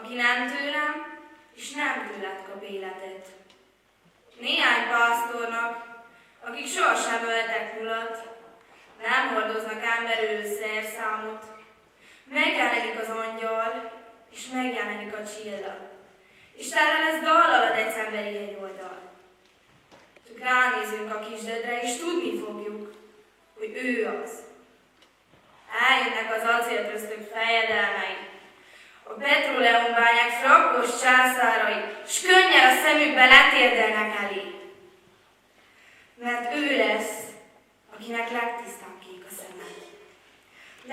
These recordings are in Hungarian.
aki nem tőlem, és nem tőled kap életet. Néhány pásztornak, akik sohasem öltek nyulat, nem hordoznak ám belőle szerszámot, megjelenik az angyal, és megjelenik a csillag, és tele lesz dallal a decemberi hegyoldal. Csak ránézünk a kisdedre, és tudni fogjuk, hogy ő az. Eljönnek az acélköztök fejedelmei, a petróleumbányák frakkos császárai, s könnyel a szemükbe letérdelnek elé. Mert ő lesz, akinek legtisztább kék a szeme.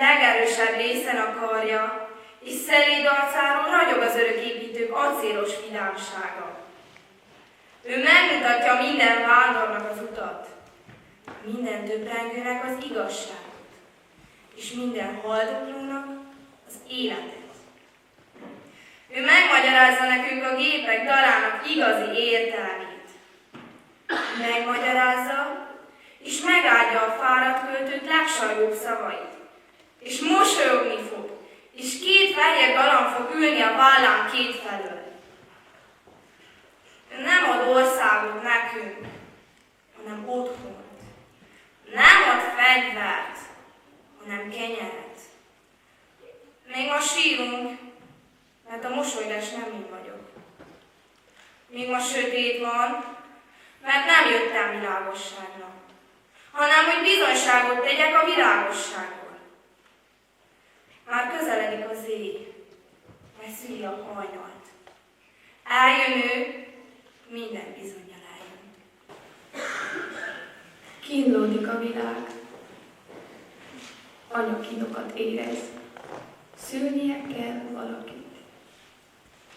Legerősebb részen a karja, és szeléd arcáról ragyog az öröképítők acélos vidámsága. Ő megmutatja minden vándornak az utat, minden töprengőnek az igazságot, és minden haldoklónak az életet. Ő megmagyarázza nekünk a gépek dalának igazi értelmét. Megmagyarázza, és megáldja a fáradt költők legsajgóbb szavait. És mosolyogni fog, és két fehér galamb fog ülni a vállán kétfelől. Ő nem ad országot nekünk, hanem otthont. Nem ad fegyvert, hanem kenyeret. Még ma sírunk, mert a mosolygás nem én vagyok. Még ma sötét van, mert nem jöttem világosságra, hanem hogy bizonyságot tegyek a világosságról. Már közeledik az éj, mely szüli a hajnalt. Eljön ő, minden bizonnyal eljön. Kínlódik a világ, anyakínokat érez, szülnie kell valakit.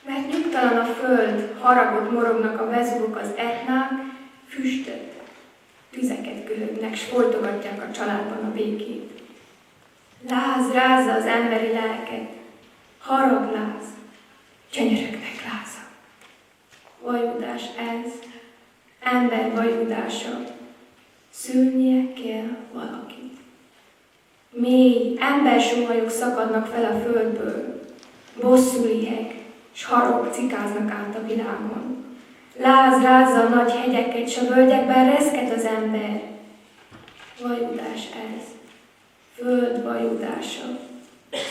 Mert nyugtalan a föld, haragot morognak a vezúrok az etnák, füstöt, tüzeket köhögnek, s folytogatják a családban a békét. Láz rázza az emberi lelket, harag láz, gyönyöröknek láza. Vajudás ez, ember vajudása, szülnie kell valakit. Mély, embersóhajok szakadnak fel a földből, bosszú liheg, s harok cikáznak át a világon. Láz rázza a nagy hegyeket, s a völgyekben reszket az ember. Vajudás ez, föld vajudása,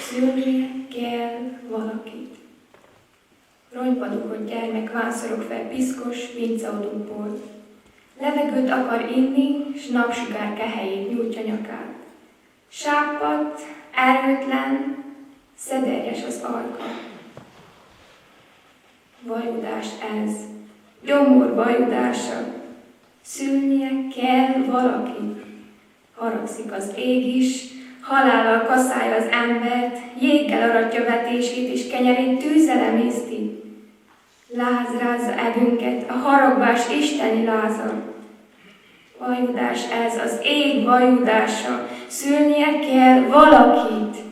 szülnie kell valakit. Ronypadokott gyermek vánszorog fel piszkos vincaudóból. Levegőt akar inni, s napsugár kehelyét nyújtja nyakát. Sápadt, erőtlen, szederjes az ajka. Vajudás ez, gyomor vajudása, szülnie kell valaki. Haragszik az ég is, halállal kaszálja az embert, jéggel aratja vetését és kenyerét tűzzel emészti. Láz rázza egünket, a haragvás isteni láza. Vajudás ez, az ég vajudása, szülnie kell valakit.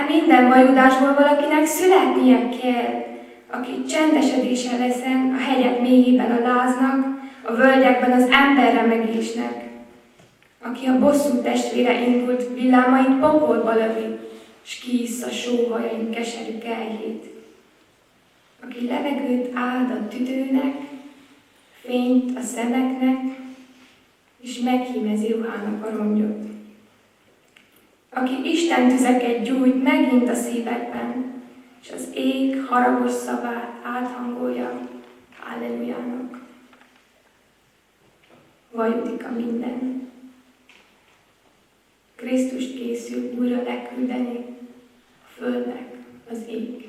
Minden vajudásból valakinek születnie kell, aki csendesedése leszen a hegyek mélyében a láznak, a völgyekben az emberremegésnek, aki a bosszú testvére indult villámait pokolba lövi, s kiissza sóhajaink keserű kelyhét, aki levegőt áld a tüdőnek, fényt a szemeknek, és meghímezi ruhának a rongyot, aki Isten tüzeket gyújt megint a szívekben, és az ég haragos szavát áthangolja Hallelujának. Vajudik a minden. Krisztust készül újra leküldeni a földnek az ég.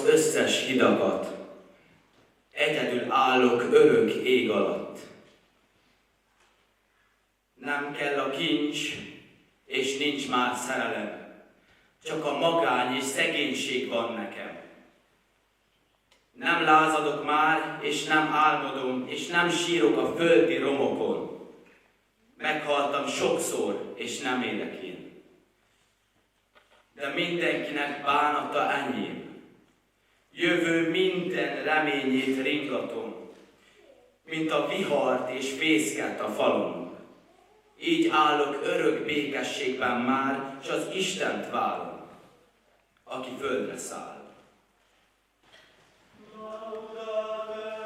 az összes hidakat, egyedül állok örök ég alatt. Nem kell a kincs, és nincs már szerelem, csak a magány és szegénység van nekem. Nem lázadok már, és nem álmodom, és nem sírok a földi romokon. Meghaltam sokszor, és nem élek én. De mindenkinek bánata enyém. Jövő minden reményét ringatom, mint a vihart és fészket a falon. Így állok örök békességben már, s az Istent várom, aki földre száll. Laudate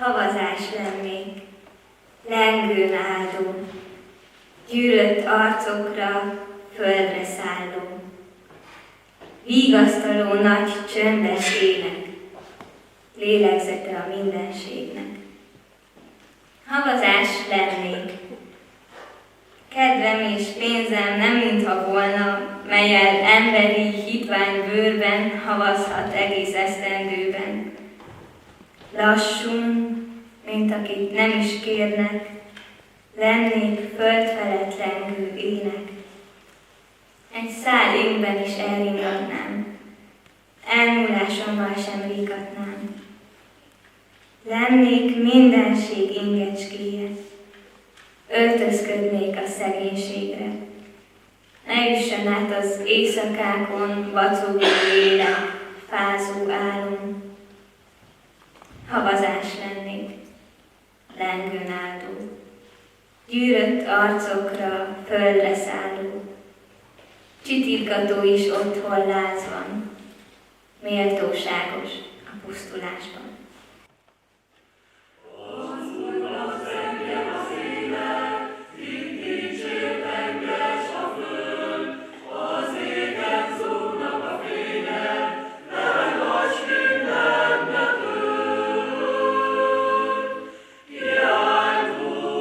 Havazás lennék, lengőn áldó, gyűrött arcokra, földre szálló, vigasztaló nagy csöndes ének, lélegzete a mindenségnek. Havazás lennék, kedvem és pénzem nem mintha volna, mellyel emberi hitvány bőrben havazhat egész esztendőben. Lassú, mint akit nem is kérnek, lennék föld felett lengő ének. Egy szál énben is elringatnám, elmúlásommal sem rígatnám. Lennék mindenség ingecskéje, öltözködnék a szegénységre. Ne üssön át az éjszakákon vacogó lélek, fázó álom. Havazás lennék, lengőn áldó, gyűrött arcokra, földre szálló, csitítgató is otthon lázban, méltóságos a pusztulásban. Kiáltunk,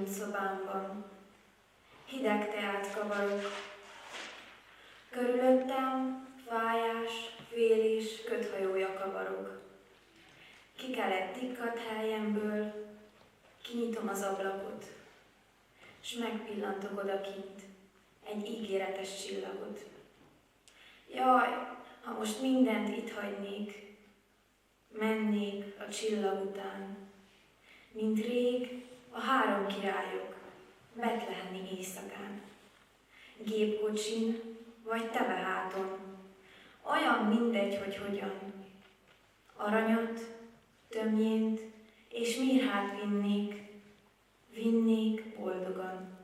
szobámban. Hideg teát kavarok. Körülöttem fájás, fél és köthajója kavarog. Kikelett tikkadt helyemből, kinyitom az ablakot, s megpillantok odakint egy ígéretes csillagot. Jaj, ha most mindent itt hagynék, mennék a csillag után, mint rég a 3 királyok betlehemi éjszakán. Gépkocsin vagy teveháton, olyan mindegy, hogy hogyan. Aranyat, tömjént és mirhát vinnék boldogan.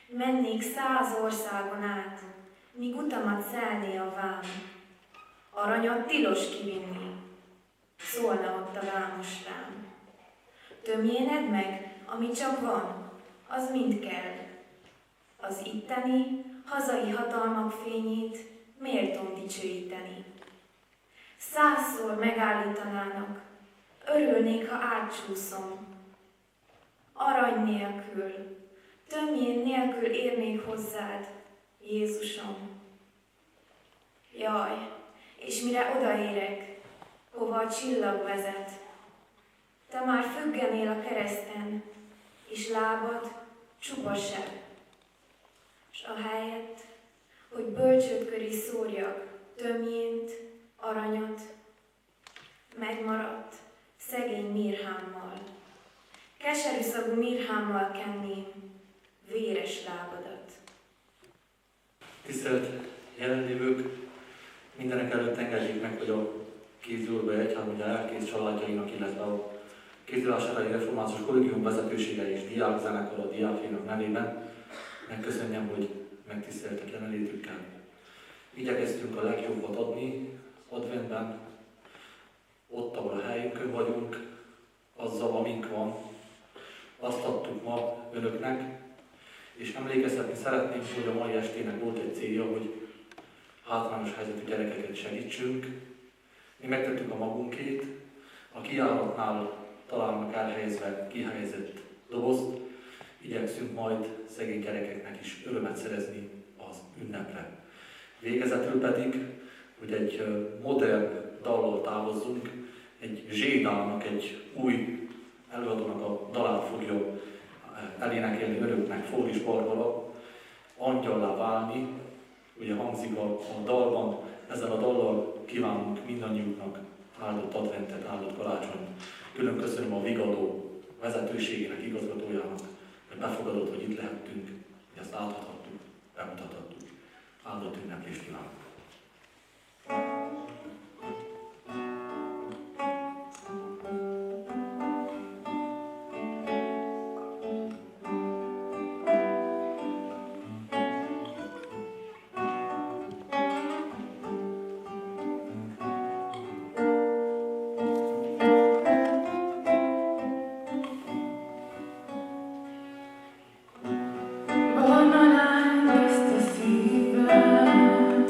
Mennék 100 országon át, míg utamat szelné a vám. Aranyat tilos kivinni, szólna ott a vámos rám. Tömjéned meg, ami csak van, az mind kell. Az itteni, hazai hatalmak fényét méltón dicsőíteni. 100-szor megállítanának, örülnék, ha átcsúszom. Arany nélkül, tömjén nélkül érnék hozzád, Jézusom. Jaj, és mire odaérek, hova a csillag vezet, te már függenél a kereszten, és lábad csupa seb. S ahelyett, hogy bölcsőd köré szórjak tömjént, aranyat, megmaradt szegény mirhámmal. Keserű szagú mirhámmal kenném véres lábadat. Tisztelt jelenlévők, mindenek előtt engedjék meg, hogy a Kézgyőrbe Egyházmegye lelkész családjainak, illetve a Kézgyőrvásárai Reformációs Kollégium vezetősége és diákzenekar a diákjainak nevében megköszönjem, hogy megtiszteltek jelenlétükkel. Igyekeztünk a legjobbat adni adventben, ott, ahol a helyünkön vagyunk, azzal, amink van. Azt adtuk ma önöknek, és emlékeztetni szeretném, hogy a mai estének volt egy célja, hogy hátrányos helyzetű gyerekeket segítsünk. Mi megtettük a magunkét, a kijáratnál találnak elhelyezve kihelyezett dobozt, igyekszünk majd szegény gyerekeknek is örömet szerezni az ünnepre. Végezetül pedig, hogy egy modern dallal távozzunk, egy Zsédának, egy új előadónak a dalát fogja elénekelni önöknek Fólis Barbara, Angyallá válni, ugye hangzik a dalban, ezzel a dallal kívánunk mindannyiuknak áldott adventet, áldott karácsonyt. Külön köszönöm a Vigadó vezetőségének, igazgatójának, hogy befogadott, hogy itt lehettünk, hogy ezt átadhattuk, bemutathattuk. Áldott ünneplést kívánok! Barna lány ezt a szívem,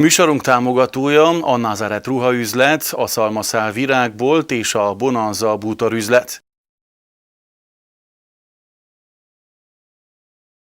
Műsorunk támogatója a Nazaret ruhaüzlet, a Szalmaszál virágbolt és a Bonanza bútorüzlet.